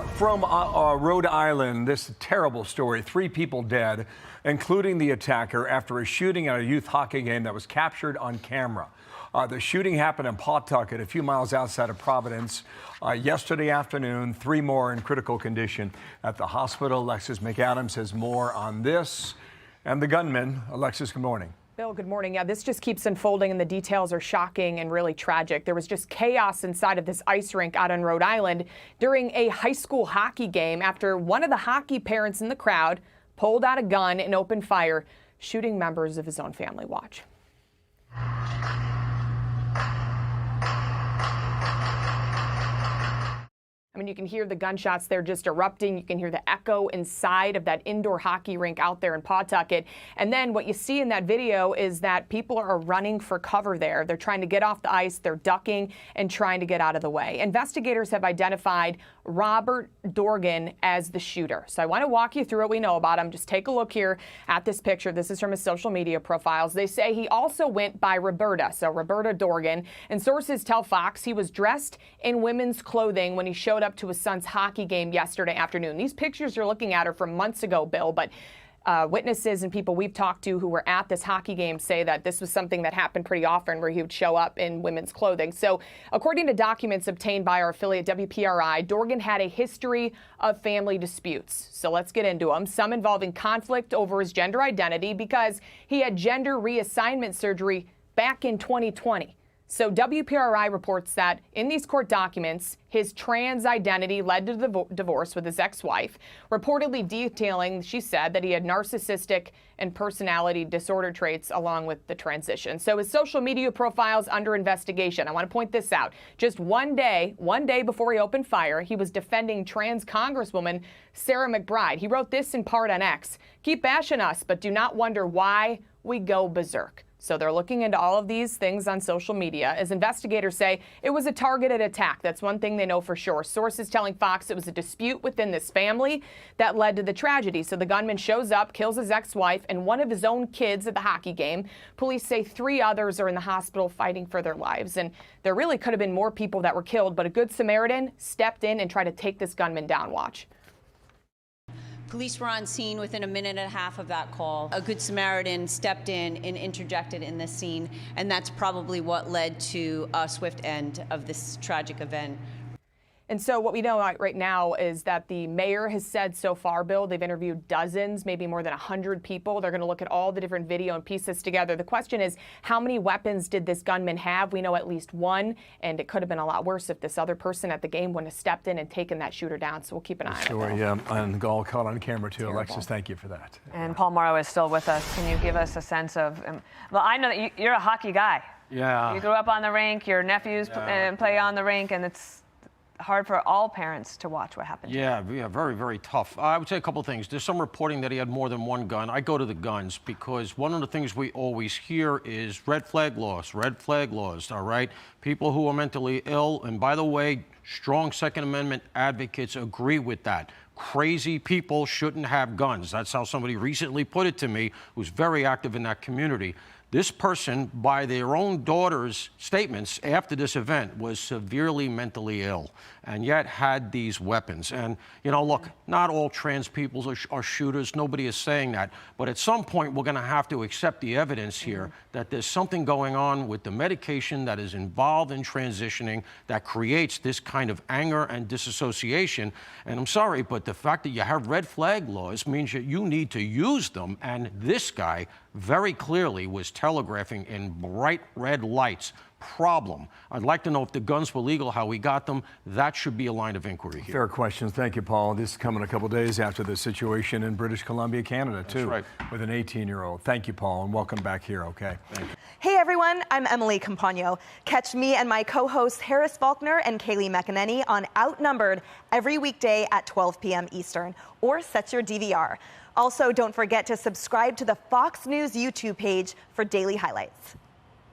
From Rhode Island, this terrible story. 3 people dead, including the attacker, after a shooting at a youth hockey game that was captured on camera. The shooting happened in Pawtucket, a few miles outside of Providence, yesterday afternoon. 3 more in critical condition at the hospital. Alexis McAdams has more on this and the gunman. Alexis, good morning. Bill, good morning. Yeah, this just keeps unfolding and the details are shocking and really tragic. There was just chaos inside of this ice rink out in Rhode Island during a high school hockey game after one of the hockey parents in the crowd pulled out a gun and opened fire, shooting members of his own family. Watch. I mean, you can hear the gunshots there just erupting. You can hear the echo inside of that indoor hockey rink out there in Pawtucket. And then what you see in that video is that people are running for cover there. They're trying to get off the ice. They're ducking and trying to get out of the way. Investigators have identified Robert Dorgan as the shooter. So I want to walk you through what we know about him. Just take a look here at this picture. This is from his social media profiles. They say he also went by Roberta, so Roberta Dorgan. And sources tell Fox he was dressed in women's clothing when he showed up to his son's hockey game yesterday afternoon. These pictures you're looking at are from months ago, Bill, but witnesses and people we've talked to who were at this hockey game say that this was something that happened pretty often where he would show up in women's clothing. So according to documents obtained by our affiliate WPRI, Dorgan had a history of family disputes. So let's get into them. Some involving conflict over his gender identity because he had gender reassignment surgery back in 2020. So WPRI reports that in these court documents, his trans identity led to the divorce with his ex-wife, reportedly detailing, she said, that he had narcissistic and personality disorder traits along with the transition. So his social media profile's under investigation. I want to point this out. Just one day before he opened fire, he was defending trans Congresswoman Sarah McBride. He wrote this in part on X: "Keep bashing us, but do not wonder why we go berserk." So they're looking into all of these things on social media. As investigators say, it was a targeted attack. That's one thing they know for sure. Sources telling Fox it was a dispute within this family that led to the tragedy. So the gunman shows up, kills his ex-wife and one of his own kids at the hockey game. Police say 3 others are in the hospital fighting for their lives. And there really could have been more people that were killed, but a good Samaritan stepped in and tried to take this gunman down. Watch. Police were on scene within a minute and a half of that call. A good Samaritan stepped in and interjected in this scene, and that's probably what led to a swift end of this tragic event. And so what we know right now is that the mayor has said so far, Bill, they've interviewed dozens, maybe more than 100 people. They're going to look at all the different video and piece this together. The question is, how many weapons did this gunman have? We know at least one, and it could have been a lot worse if this other person at the game wouldn't have stepped in and taken that shooter down. So we'll keep an eye on it. Yeah, and all caught on camera, too. Terrible. Alexis, thank you for that. And Paul Morrow is still with us. Can you give us a sense of, well, I know that you're a hockey guy. Yeah. You grew up on the rink, your nephews play on the rink, and it's hard for all parents to watch what happened. Yeah, very, very tough. I would say a couple of things. There's some reporting that he had more than one gun. I go to the guns because one of the things we always hear is red flag laws, all right? People who are mentally ill, and by the way, strong Second Amendment advocates agree with that. Crazy people shouldn't have guns. That's how somebody recently put it to me, who's very active in that community. This person, by their own daughter's statements after this event, was severely mentally ill and yet had these weapons. And, you know, look, not all trans people are shooters. Nobody is saying that. But at some point, we're going to have to accept the evidence here that there's something going on with the medication that is involved in transitioning that creates this kind of anger and disassociation. And I'm sorry, but the fact that you have red flag laws means that you need to use them. And this guy very clearly was telegraphing in bright red lights. Problem. I'd like to know if the guns were legal, how we got them. That should be a line of inquiry here. Fair questions. Thank you, Paul. This is coming a couple days after the situation in British Columbia, Canada, too, right, with an 18-year-old. Thank you, Paul, and welcome back here, okay? Thank you. Hey, everyone. I'm Emily Campagno. Catch me and my co-hosts Harris Faulkner and Kaylee McEnany on Outnumbered every weekday at 12 p.m. Eastern, or set your DVR. Also, don't forget to subscribe to the Fox News YouTube page for daily highlights.